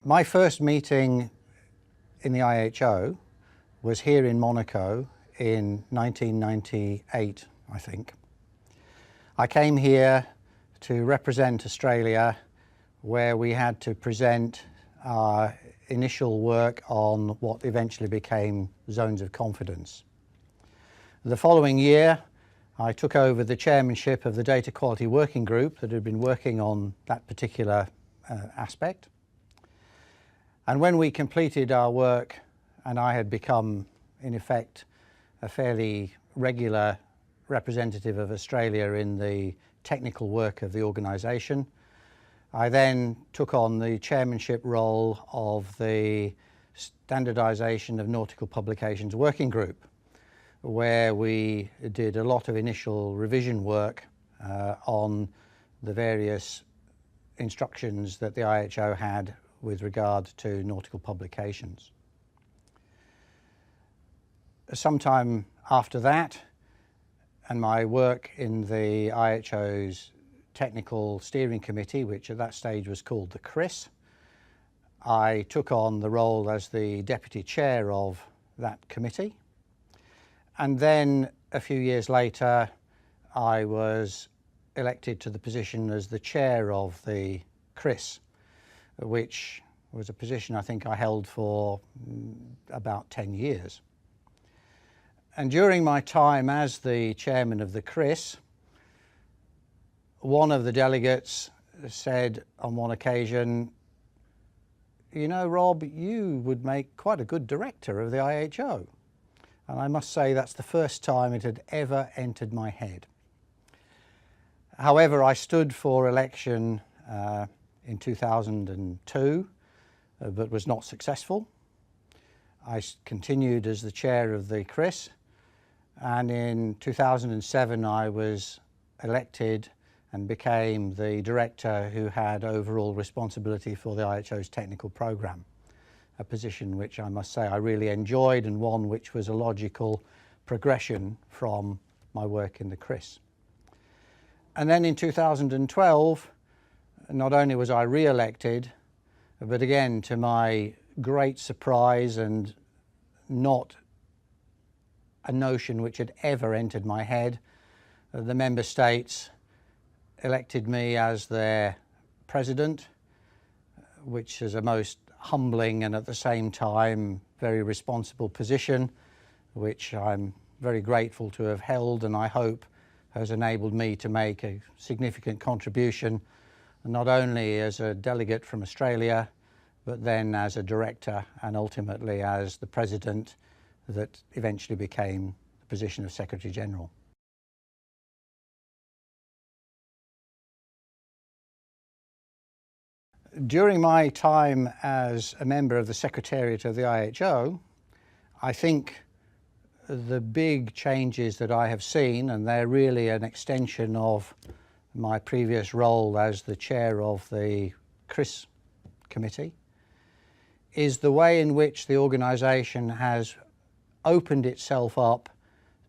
My first meeting in the IHO was here in Monaco in 1998, I think. I came here to represent Australia, where we had to present our initial work on what eventually became zones of confidence. The following year, I took over the chairmanship of the Data Quality Working Group that had been working on that particular aspect. And when we completed our work and I had become, in effect, a fairly regular representative of Australia in the technical work of the organisation, I then took on the chairmanship role of the Standardisation of Nautical Publications Working Group, where we did a lot of initial revision work on the various instructions that the IHO had with regard to nautical publications. Sometime after that, and my work in the IHO's Technical Steering Committee, which at that stage was called the CRIS, I took on the role as the Deputy Chair of that committee. And then a few years later, I was elected to the position as the Chair of the CRIS, which was a position I think I held for about 10 years. And during my time as the Chairman of the CRIS, one of the delegates said on one occasion, "You know, Rob, you would make quite a good director of the IHO." And I must say that's the first time it had ever entered my head. However, I stood for election in 2002, but was not successful. I continued as the chair of the CRIS, and in 2007 I was elected and became the director who had overall responsibility for the IHO's technical programme, a position which I must say I really enjoyed and one which was a logical progression from my work in the CRIS. And then in 2012, not only was I re-elected, but again to my great surprise and not a notion which had ever entered my head, the member states elected me as their president, which is a most humbling and at the same time very responsible position, which I'm very grateful to have held and I hope has enabled me to make a significant contribution, not only as a delegate from Australia, but then as a director and ultimately as the president that eventually became the position of Secretary General. During my time as a member of the Secretariat of the IHO, I think the big changes that I have seen, and they're really an extension of my previous role as the chair of the CRIS committee, is the way in which the organisation has opened itself up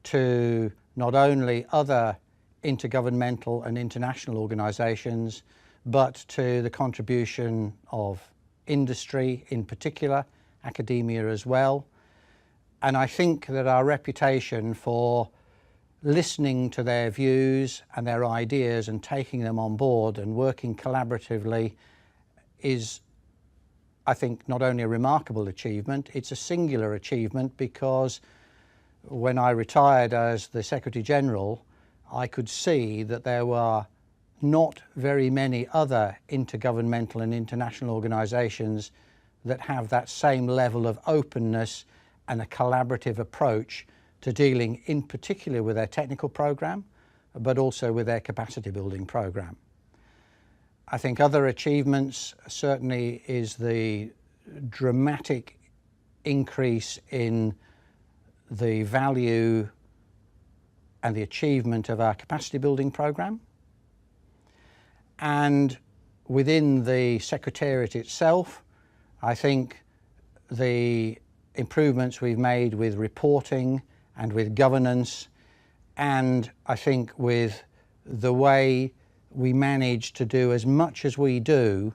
to not only other intergovernmental and international organisations, but to the contribution of industry in particular, academia as well. And I think that our reputation for listening to their views and their ideas and taking them on board and working collaboratively is, I think, not only a remarkable achievement, it's a singular achievement, because when I retired as the Secretary General, I could see that there were not very many other intergovernmental and international organisations that have that same level of openness and a collaborative approach to dealing in particular with their technical programme, but also with their capacity building programme. I think other achievements certainly is the dramatic increase in the value and the achievement of our capacity building programme. And within the Secretariat itself, I think the improvements we've made with reporting and with governance, and I think with the way we manage to do as much as we do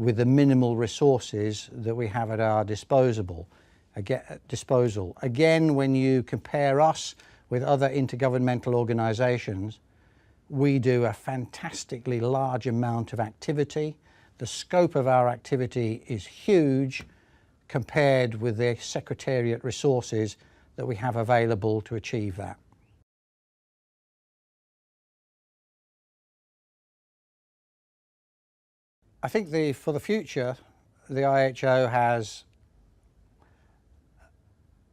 with the minimal resources that we have at our disposal. Again, when you compare us with other intergovernmental organisations, we do a fantastically large amount of activity. The scope of our activity is huge compared with the Secretariat resources that we have available to achieve that. I think for the future, the IHO has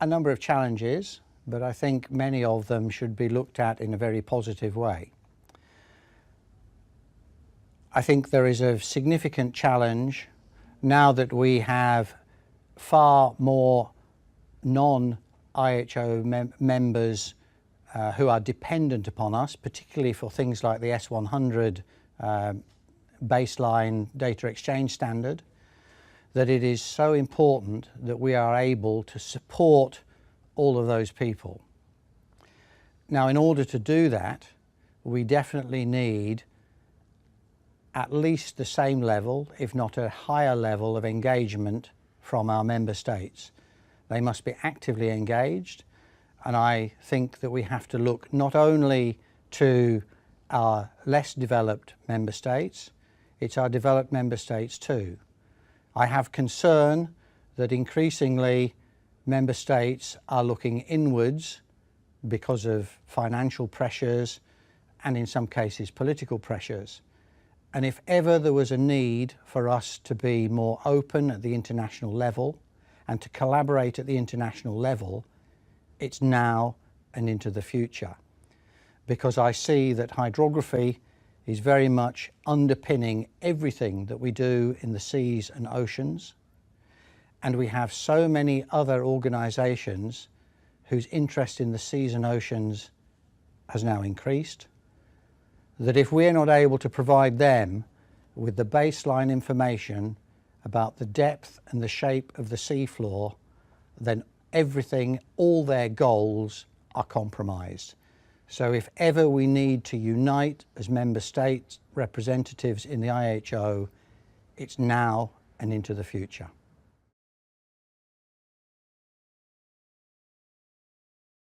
a number of challenges, but I think many of them should be looked at in a very positive way. I think there is a significant challenge now that we have far more non-IHO members who are dependent upon us, particularly for things like the S100 baseline data exchange standard, that it is so important that we are able to support all of those people. Now, in order to do that, we definitely need at least the same level, if not a higher level, of engagement from our member states. They must be actively engaged, and I think that we have to look not only to our less developed member states, it's our developed member states too. I have concern that increasingly member states are looking inwards because of financial pressures and in some cases political pressures. And if ever there was a need for us to be more open at the international level and to collaborate at the international level, it's now and into the future. Because I see that hydrography is very much underpinning everything that we do in the seas and oceans. And we have so many other organisations whose interest in the seas and oceans has now increased, that if we're not able to provide them with the baseline information about the depth and the shape of the seafloor, then everything, all their goals are compromised. So if ever we need to unite as member state representatives in the IHO, it's now and into the future.